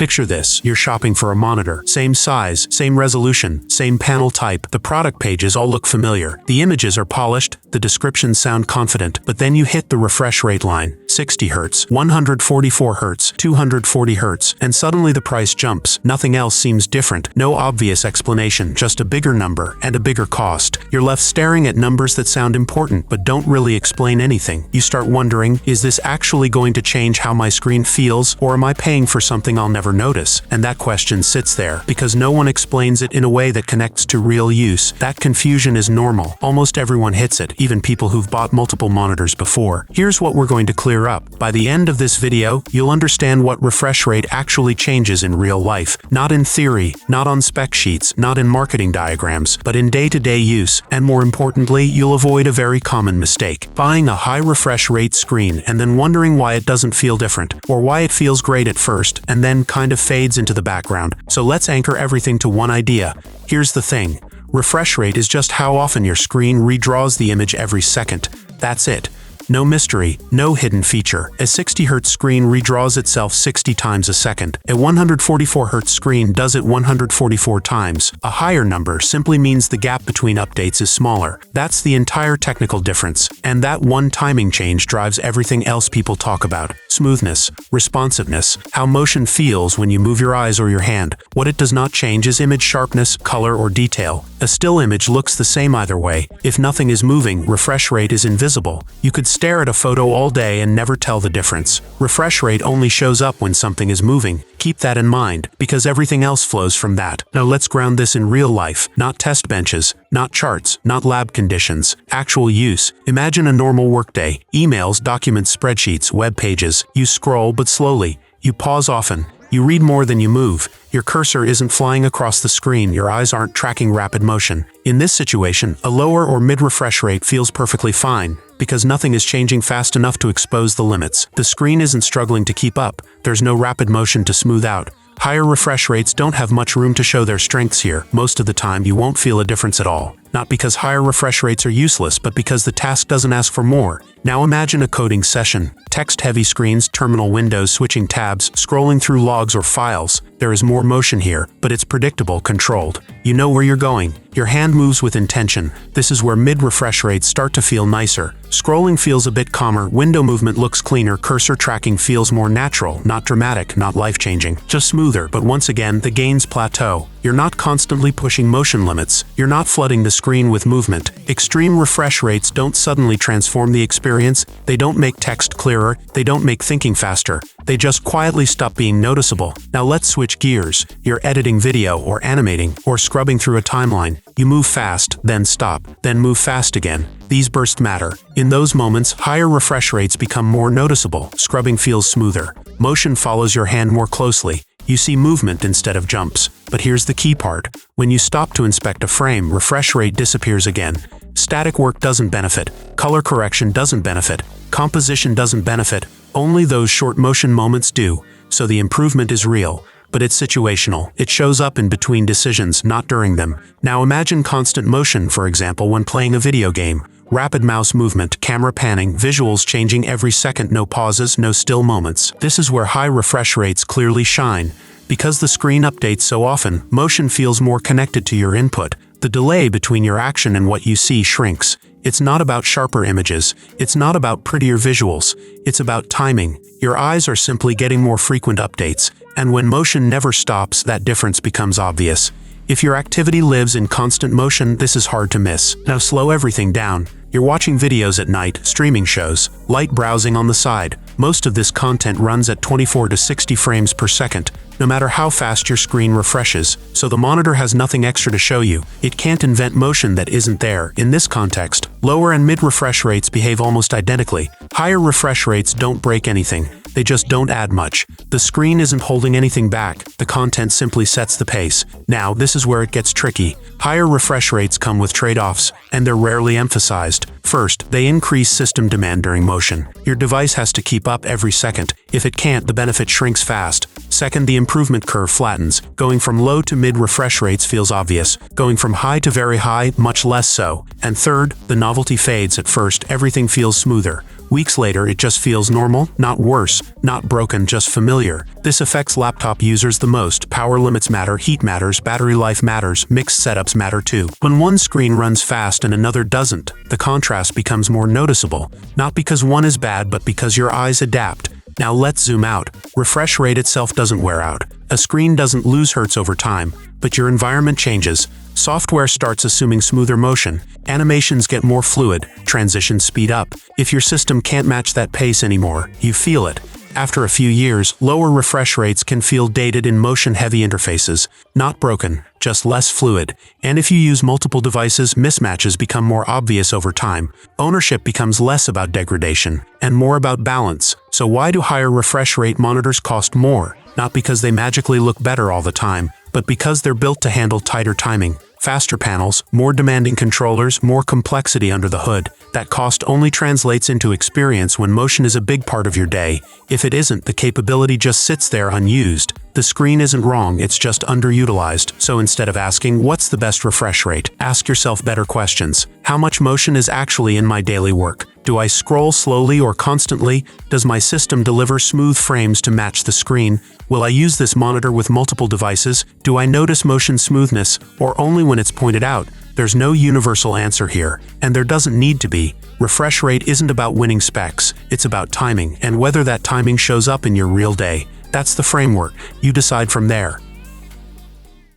Picture this, you're shopping for a monitor. Same size, same resolution, same panel type. The product pages all look familiar. The images are polished, the descriptions sound confident, but then you hit the refresh rate line. 60 Hz, 144 Hz, 240 Hz, and suddenly the price jumps. Nothing else seems different. No obvious explanation, just a bigger number and a bigger cost. You're left staring at numbers that sound important but don't really explain anything. You start wondering, is this actually going to change how my screen feels, or am I paying for something I'll never notice? And that question sits there because no one explains it in a way that connects to real use. That confusion is normal. Almost everyone hits it, even people who've bought multiple monitors before. Here's what we're going to clear up. By the end of this video, you'll understand what refresh rate actually changes in real life. Not in theory, not on spec sheets, not in marketing diagrams, but in day-to-day use. And more importantly, you'll avoid a very common mistake: buying a high refresh rate screen and then wondering why it doesn't feel different, or why it feels great at first and then kind of fades into the background. So let's anchor everything to one idea. Here's the thing. Refresh rate is just how often your screen redraws the image every second. That's it. No mystery, no hidden feature. A 60 Hz screen redraws itself 60 times a second. A 144 Hz screen does it 144 times. A higher number simply means the gap between updates is smaller. That's the entire technical difference. And that one timing change drives everything else people talk about. Smoothness, responsiveness, how motion feels when you move your eyes or your hand. What it does not change is image sharpness, color, or detail. A still image looks the same either way. If nothing is moving, refresh rate is invisible. You could stare at a photo all day and never tell the difference. Refresh rate only shows up when something is moving. Keep that in mind, because everything else flows from that. Now let's ground this in real life, not test benches, not charts, not lab conditions, actual use. Imagine a normal workday: emails, documents, spreadsheets, web pages. You scroll, but slowly. You pause often. You read more than you move. Your cursor isn't flying across the screen, your eyes aren't tracking rapid motion. In this situation, a lower or mid-refresh rate feels perfectly fine, because nothing is changing fast enough to expose the limits. The screen isn't struggling to keep up, there's no rapid motion to smooth out. Higher refresh rates don't have much room to show their strengths here. Most of the time, you won't feel a difference at all. Not because higher refresh rates are useless, but because the task doesn't ask for more. Now imagine a coding session. Text-heavy screens, terminal windows, switching tabs, scrolling through logs or files. There is more motion here, but it's predictable, controlled. You know where you're going. Your hand moves with intention. This is where mid-refresh rates start to feel nicer. Scrolling feels a bit calmer, window movement looks cleaner, cursor tracking feels more natural, not dramatic, not life-changing, just smoother. But once again, the gains plateau. You're not constantly pushing motion limits. You're not flooding the screen with movement. Extreme refresh rates don't suddenly transform the experience. They don't make text clearer. They don't make thinking faster. They just quietly stop being noticeable. Now let's switch gears. You're editing video or animating or scrubbing through a timeline. You move fast, then stop, then move fast again. These bursts matter. In those moments, higher refresh rates become more noticeable. Scrubbing feels smoother. Motion follows your hand more closely. You see movement instead of jumps. But here's the key part. When you stop to inspect a frame, refresh rate disappears again. Static work doesn't benefit. Color correction doesn't benefit. Composition doesn't benefit. Only those short motion moments do. So the improvement is real. But it's situational. It shows up in between decisions, not during them. Now imagine constant motion, for example, when playing a video game. Rapid mouse movement, camera panning, visuals changing every second, no pauses, no still moments. This is where high refresh rates clearly shine. Because the screen updates so often, motion feels more connected to your input. The delay between your action and what you see shrinks. It's not about sharper images. It's not about prettier visuals. It's about timing. Your eyes are simply getting more frequent updates. And when motion never stops, that difference becomes obvious. If your activity lives in constant motion, this is hard to miss. Now slow everything down. You're watching videos at night, streaming shows, light browsing on the side. Most of this content runs at 24 to 60 frames per second, no matter how fast your screen refreshes, so the monitor has nothing extra to show you. It can't invent motion that isn't there. In this context, lower and mid-refresh rates behave almost identically. Higher refresh rates don't break anything. They just don't add much. The screen isn't holding anything back. The content simply sets the pace. Now, this is where it gets tricky. Higher refresh rates come with trade-offs, and they're rarely emphasized. First, they increase system demand during motion. Your device has to keep up every second. If it can't, the benefit shrinks fast. Second, the improvement curve flattens. Going from low to mid refresh rates feels obvious. Going from high to very high, much less so. And third, the novelty fades. At first, everything feels smoother. Weeks later, it just feels normal, not worse, not broken, just familiar. This affects laptop users the most. Power limits matter, heat matters, battery life matters, mixed setups matter too. When one screen runs fast and another doesn't, the contrast becomes more noticeable, not because one is bad, but because your eyes adapt. Now let's zoom out. Refresh rate itself doesn't wear out. A screen doesn't lose hertz over time, but your environment changes. Software starts assuming smoother motion, animations get more fluid, transitions speed up. If your system can't match that pace anymore, you feel it. After a few years, lower refresh rates can feel dated in motion-heavy interfaces. Not broken, just less fluid. And if you use multiple devices, mismatches become more obvious over time. Ownership becomes less about degradation and more about balance. So why do higher refresh rate monitors cost more? Not because they magically look better all the time, but because they're built to handle tighter timing. Faster panels, more demanding controllers, more complexity under the hood. That cost only translates into experience when motion is a big part of your day. If it isn't, the capability just sits there unused. The screen isn't wrong, it's just underutilized. So instead of asking, what's the best refresh rate? Ask yourself better questions. How much motion is actually in my daily work? Do I scroll slowly or constantly? Does my system deliver smooth frames to match the screen? Will I use this monitor with multiple devices? Do I notice motion smoothness, or only when it's pointed out? There's no universal answer here, and there doesn't need to be. Refresh rate isn't about winning specs, it's about timing, and whether that timing shows up in your real day. That's the framework. You decide from there.